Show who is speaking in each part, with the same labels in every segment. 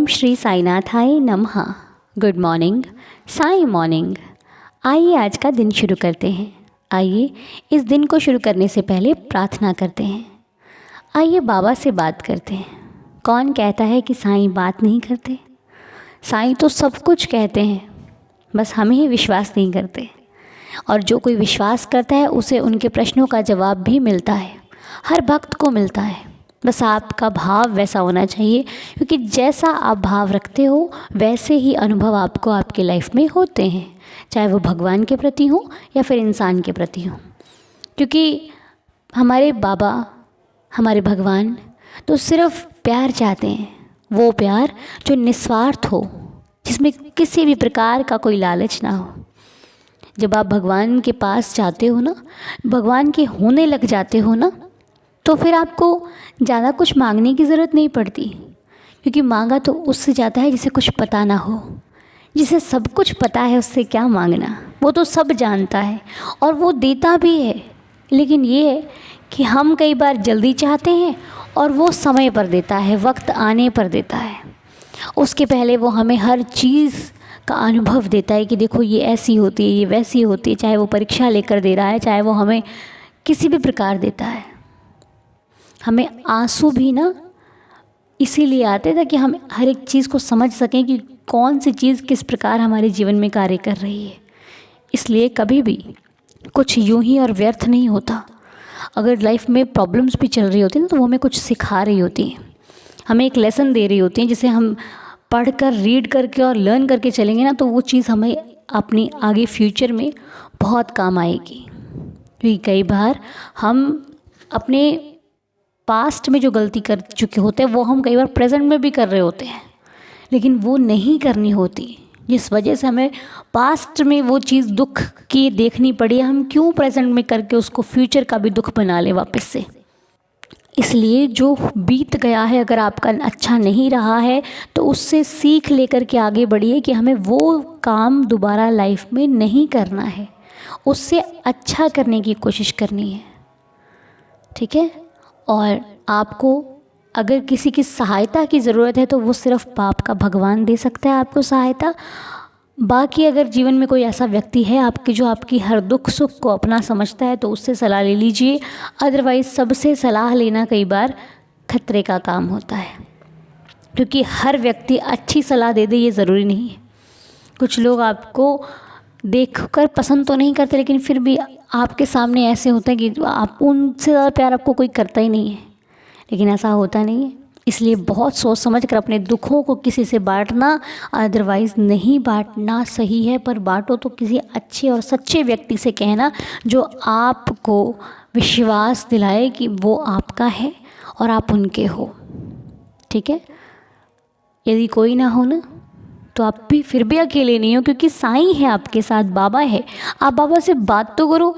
Speaker 1: ओम श्री साईनाथाय नमः। Good morning, Sai morning. आइए आज का दिन शुरू करते हैं। आइए इस दिन को शुरू करने से पहले प्रार्थना करते हैं। आइए बाबा से बात करते हैं। कौन कहता है कि साईं बात नहीं करते? साईं तो सब कुछ कहते हैं, बस हम ही विश्वास नहीं करते। और जो कोई विश्वास करता है उसे उनके प्रश्नों का जवाब भी मिलता है, हर भक्त को मिलता है। बस आपका भाव वैसा होना चाहिए, क्योंकि जैसा आप भाव रखते हो वैसे ही अनुभव आपको आपके लाइफ में होते हैं, चाहे वो भगवान के प्रति हो या फिर इंसान के प्रति हो। क्योंकि हमारे बाबा, हमारे भगवान तो सिर्फ प्यार चाहते हैं, वो प्यार जो निस्वार्थ हो, जिसमें किसी भी प्रकार का कोई लालच ना हो। जब आप भगवान के पास जाते हो ना, भगवान के होने लग जाते हो ना, तो फिर आपको ज़्यादा कुछ मांगने की ज़रूरत नहीं पड़ती। क्योंकि मांगा तो उससे जाता है जिसे कुछ पता ना हो। जिसे सब कुछ पता है उससे क्या मांगना, वो तो सब जानता है और वो देता भी है। लेकिन ये है कि हम कई बार जल्दी चाहते हैं और वो समय पर देता है, वक्त आने पर देता है। उसके पहले वो हमें हर चीज़ का अनुभव देता है कि देखो ये ऐसी होती है, ये वैसी होती है। चाहे वो परीक्षा लेकर दे रहा है, चाहे वो हमें किसी भी प्रकार देता है। हमें आंसू भी ना इसीलिए आते ताकि हम हर एक चीज़ को समझ सकें कि कौन सी चीज़ किस प्रकार हमारे जीवन में कार्य कर रही है। इसलिए कभी भी कुछ यूं ही और व्यर्थ नहीं होता। अगर लाइफ में प्रॉब्लम्स भी चल रही होती हैं तो वो हमें कुछ सिखा रही होती हैं, हमें एक लेसन दे रही होती हैं, जिसे हम पढ़कर, रीड करके और लर्न करके चलेंगे ना, तो वो चीज़ हमें अपनी आगे फ्यूचर में बहुत काम आएगी। क्योंकि कई बार हम अपने पास्ट में जो गलती कर चुके होते हैं वो हम कई बार प्रेजेंट में भी कर रहे होते हैं, लेकिन वो नहीं करनी होती। जिस वजह से हमें पास्ट में वो चीज़ दुख की देखनी पड़ी, हम क्यों प्रेजेंट में करके उसको फ्यूचर का भी दुख बना ले वापस से। इसलिए जो बीत गया है, अगर आपका अच्छा नहीं रहा है तो उससे सीख लेकर के आगे बढ़िए कि हमें वो काम दोबारा लाइफ में नहीं करना है, उससे अच्छा करने की कोशिश करनी है। ठीक है। और आपको अगर किसी की सहायता की ज़रूरत है तो वो सिर्फ बाप का भगवान दे सकता है आपको सहायता। बाकी अगर जीवन में कोई ऐसा व्यक्ति है आपके जो आपकी हर दुख सुख को अपना समझता है तो उससे सलाह ले लीजिए। अदरवाइज़ सबसे सलाह लेना कई बार खतरे का काम होता है, क्योंकि हर व्यक्ति अच्छी सलाह दे दे ये ज़रूरी नहीं है। कुछ लोग आपको देखकर पसंद तो नहीं करते, लेकिन फिर भी आपके सामने ऐसे होते हैं कि आप उनसे ज़्यादा प्यार आपको कोई करता ही नहीं है, लेकिन ऐसा होता नहीं है। इसलिए बहुत सोच समझ कर अपने दुखों को किसी से बांटना, अदरवाइज़ नहीं बांटना सही है। पर बांटो तो किसी अच्छे और सच्चे व्यक्ति से कहना, जो आपको विश्वास दिलाए कि वो आपका है और आप उनके हो। ठीक है। यदि कोई ना हो ना, तो आप भी फिर भी अकेले नहीं हो, क्योंकि साईं है आपके साथ, बाबा है। आप बाबा से बात तो करो,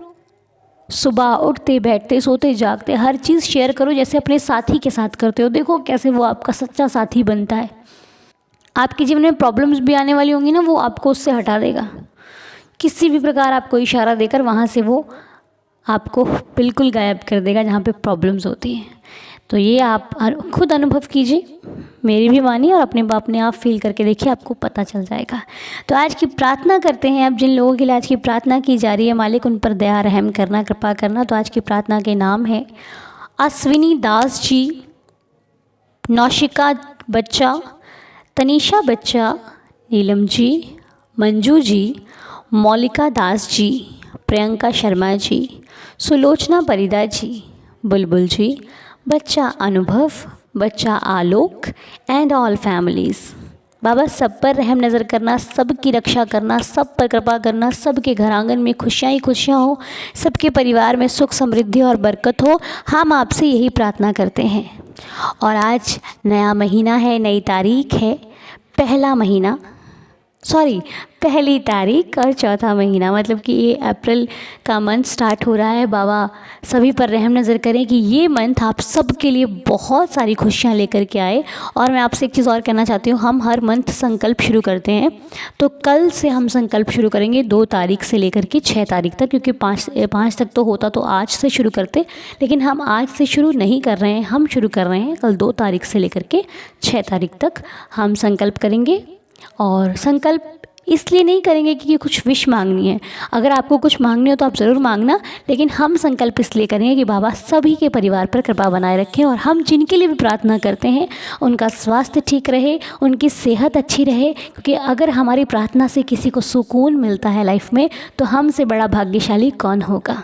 Speaker 1: सुबह उठते बैठते सोते जागते हर चीज़ शेयर करो, जैसे अपने साथी के साथ करते हो। देखो कैसे वो आपका सच्चा साथी बनता है। आपके जीवन में प्रॉब्लम्स भी आने वाली होंगी ना, वो आपको उससे हटा देगा। किसी भी प्रकार आपको इशारा देकर वहाँ से वो आपको बिल्कुल गायब कर देगा जहाँ पे प्रॉब्लम्स होती हैं। तो ये आप खुद अनुभव कीजिए, मेरी भी मानिए और अपने बाप ने आप फील करके देखिए, आपको पता चल जाएगा। तो आज की प्रार्थना करते हैं। अब जिन लोगों के लिए आज की प्रार्थना की जा रही है, मालिक उन पर दया रहम करना, कृपा करना। तो आज की प्रार्थना के नाम है अश्विनी दास जी, नौशिका बच्चा, तनीषा बच्चा, नीलम जी, मंजू जी, मौलिका दास जी, प्रियंका शर्मा जी, सुलोचना परिदा जी, बुलबुल जी, बच्चा अनुभव, बच्चा आलोक एंड ऑल फैमिलीज़। बाबा सब पर रहम नज़र करना, सबकी रक्षा करना, सब पर कृपा करना, सबके घर आंगन में खुशियाँ ही खुशियाँ हो, सबके परिवार में सुख समृद्धि और बरकत हो। हम आपसे यही प्रार्थना करते हैं। और आज नया महीना है, नई तारीख है, पहला महीना सॉरी, पहली तारीख और चौथा महीना, मतलब कि ये अप्रैल का मंथ स्टार्ट हो रहा है। बाबा सभी पर रहम नज़र करें कि ये मंथ आप सब के लिए बहुत सारी खुशियाँ लेकर के आए। और मैं आपसे एक चीज़ और कहना चाहती हूँ, हम हर मंथ संकल्प शुरू करते हैं, तो कल से हम संकल्प शुरू करेंगे 2 तारीख से लेकर के 6 तारीख तक, क्योंकि 5 तक तो होता तो आज से शुरू करते, लेकिन हम आज से शुरू नहीं कर रहे हैं, हम शुरू कर रहे हैं कल 2 तारीख से लेकर के 6 तारीख तक हम संकल्प करेंगे। और संकल्प इसलिए नहीं करेंगे कि कुछ विश मांगनी है, अगर आपको कुछ मांगनी हो तो आप ज़रूर मांगना, लेकिन हम संकल्प इसलिए करेंगे कि बाबा सभी के परिवार पर कृपा बनाए रखें, और हम जिनके लिए भी प्रार्थना करते हैं उनका स्वास्थ्य ठीक रहे, उनकी सेहत अच्छी रहे, क्योंकि अगर हमारी प्रार्थना से किसी को सुकून मिलता है लाइफ में, तो हमसे बड़ा भाग्यशाली कौन होगा,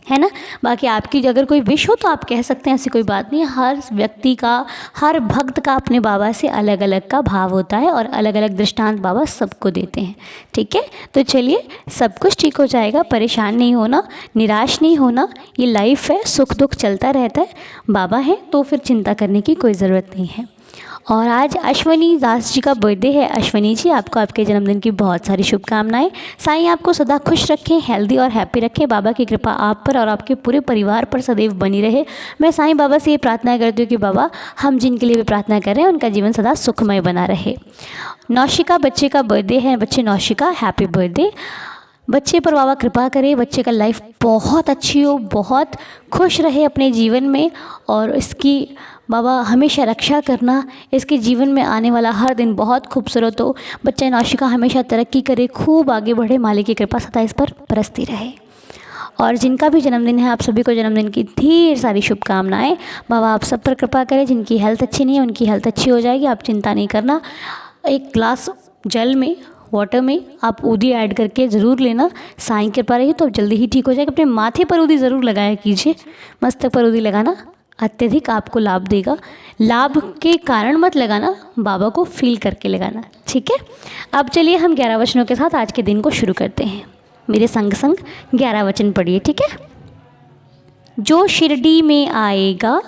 Speaker 1: है ना। बाकी आपकी अगर कोई विश हो तो आप कह सकते हैं, ऐसी कोई बात नहीं है। हर व्यक्ति का, हर भक्त का अपने बाबा से अलग अलग का भाव होता है, और अलग अलग दृष्टांत बाबा सबको देते हैं, ठीक है। तो चलिए, सब कुछ ठीक हो जाएगा, परेशान नहीं होना, निराश नहीं होना, ये लाइफ है, सुख दुख चलता रहता है, बाबा हैं तो फिर चिंता करने की कोई ज़रूरत नहीं है। और आज अश्वनी दास जी का बर्थडे है। अश्वनी जी, आपको आपके जन्मदिन की बहुत सारी शुभकामनाएं। साईं आपको सदा खुश रखें, हेल्दी और हैप्पी रखें। बाबा की कृपा आप पर और आपके पूरे परिवार पर सदैव बनी रहे। मैं साईं बाबा से ये प्रार्थना करती हूँ कि बाबा हम जिनके लिए भी प्रार्थना कर रहे हैं उनका जीवन सदा सुखमय बना रहे। नौशिका बच्चे का बर्थडे है। बच्चे नौशिका, हैप्पी बर्थडे। बच्चे पर बाबा कृपा करे, बच्चे का लाइफ बहुत अच्छी हो, बहुत खुश रहे अपने जीवन में, और इसकी बाबा हमेशा रक्षा करना, इसके जीवन में आने वाला हर दिन बहुत खूबसूरत हो। बच्चा नौशिका हमेशा तरक्की करे, खूब आगे बढ़े, मालिक की कृपा सदा इस पर बरसती रहे। और जिनका भी जन्मदिन है, आप सभी को जन्मदिन की ढेर सारी शुभकामनाएं। बाबा आप सब पर कृपा करें। जिनकी हेल्थ अच्छी नहीं है उनकी हेल्थ अच्छी हो जाएगी, आप चिंता नहीं करना। एक ग्लास जल में, वाटर में आप ऊदी ऐड करके ज़रूर लेना, साईं कृपा रही तो जल्दी ही ठीक हो जाएगा। अपने माथे पर ऊदी ज़रूर लगाया कीजिए, मस्तक पर ऊदी लगाना अत्यधिक आपको लाभ देगा। लाभ के कारण मत लगाना, बाबा को फील करके लगाना, ठीक है। अब चलिए हम 11 वचनों के साथ आज के दिन को शुरू करते हैं। मेरे संग संग 11 वचन पढ़िए, ठीक है। जो शिरडी में आएगा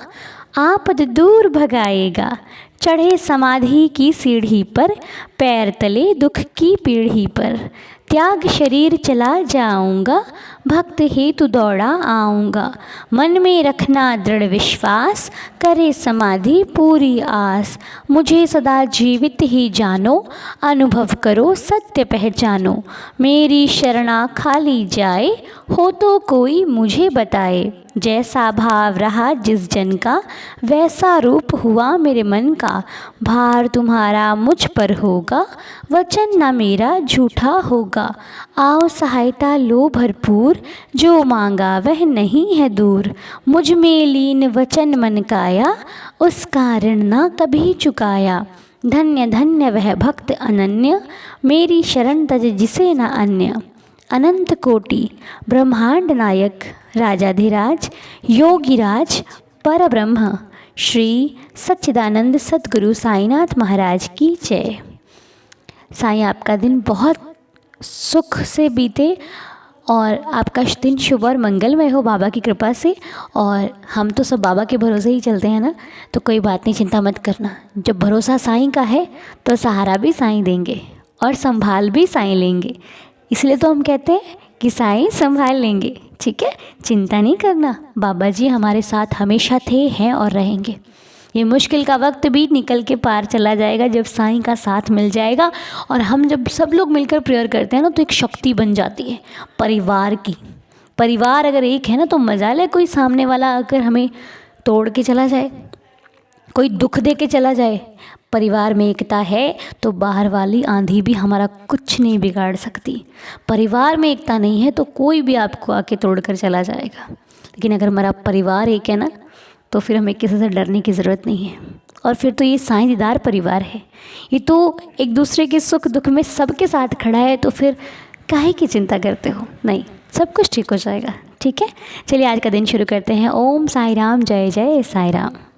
Speaker 1: आपद दूर भगाएगा, चढ़े समाधि की सीढ़ी पर, पैर तले दुख की पीढ़ी पर। त्याग शरीर चला जाऊंगा, भक्त हेतु दौड़ा आऊँगा। मन में रखना दृढ़ विश्वास, करे समाधि पूरी आस। मुझे सदा जीवित ही जानो, अनुभव करो सत्य पहचानो। मेरी शरणा खाली जाए, हो तो कोई मुझे बताए। जैसा भाव रहा जिस जन का, वैसा रूप हुआ मेरे मन का। भार तुम्हारा मुझ पर होगा, वचन न मेरा झूठा होगा। आओ सहायता लो भरपूर, जो मांगा वह नहीं है दूर। मुझ में लीन वचन मन काया, उस कारण न कभी चुकाया। धन्य धन्य वह भक्त अनन्य, मेरी शरण तज जिसे न अन्य। अनंत कोटि ब्रह्मांड नायक, राजाधिराज योगीराज परब्रह्म, श्री सच्चिदानंद सद्गुरु साईनाथ महाराज की जय। साईं आपका दिन बहुत सुख से बीते और आपका दिन शुभ और मंगलमय हो बाबा की कृपा से। और हम तो सब बाबा के भरोसे ही चलते हैं ना, तो कोई बात नहीं, चिंता मत करना। जब भरोसा साईं का है तो सहारा भी साईं देंगे और संभाल भी साईं लेंगे। इसलिए तो हम कहते हैं कि साईं संभाल लेंगे, ठीक है। चिंता नहीं करना, बाबा जी हमारे साथ हमेशा थे, हैं और रहेंगे। ये मुश्किल का वक्त भी निकल के पार चला जाएगा जब साईं का साथ मिल जाएगा। और हम जब सब लोग मिलकर प्रेयर करते हैं ना, तो एक शक्ति बन जाती है परिवार की। परिवार अगर एक है ना तो मजा ले। कोई सामने वाला अगर हमें तोड़ के चला जाए, कोई दुख दे के चला जाए, परिवार में एकता है तो बाहर वाली आंधी भी हमारा कुछ नहीं बिगाड़ सकती। परिवार में एकता नहीं है तो कोई भी आपको आके तोड़ कर चला जाएगा। लेकिन अगर हमारा परिवार एक है ना, तो फिर हमें किसी से डरने की ज़रूरत नहीं है। और फिर तो ये साईं दीदार परिवार है, ये तो एक दूसरे के सुख दुख में सबके साथ खड़ा है। तो फिर काहे की चिंता करते हो, नहीं, सब कुछ ठीक हो जाएगा, ठीक है। चलिए आज का दिन शुरू करते हैं। ओम साई राम, जय जय साई राम।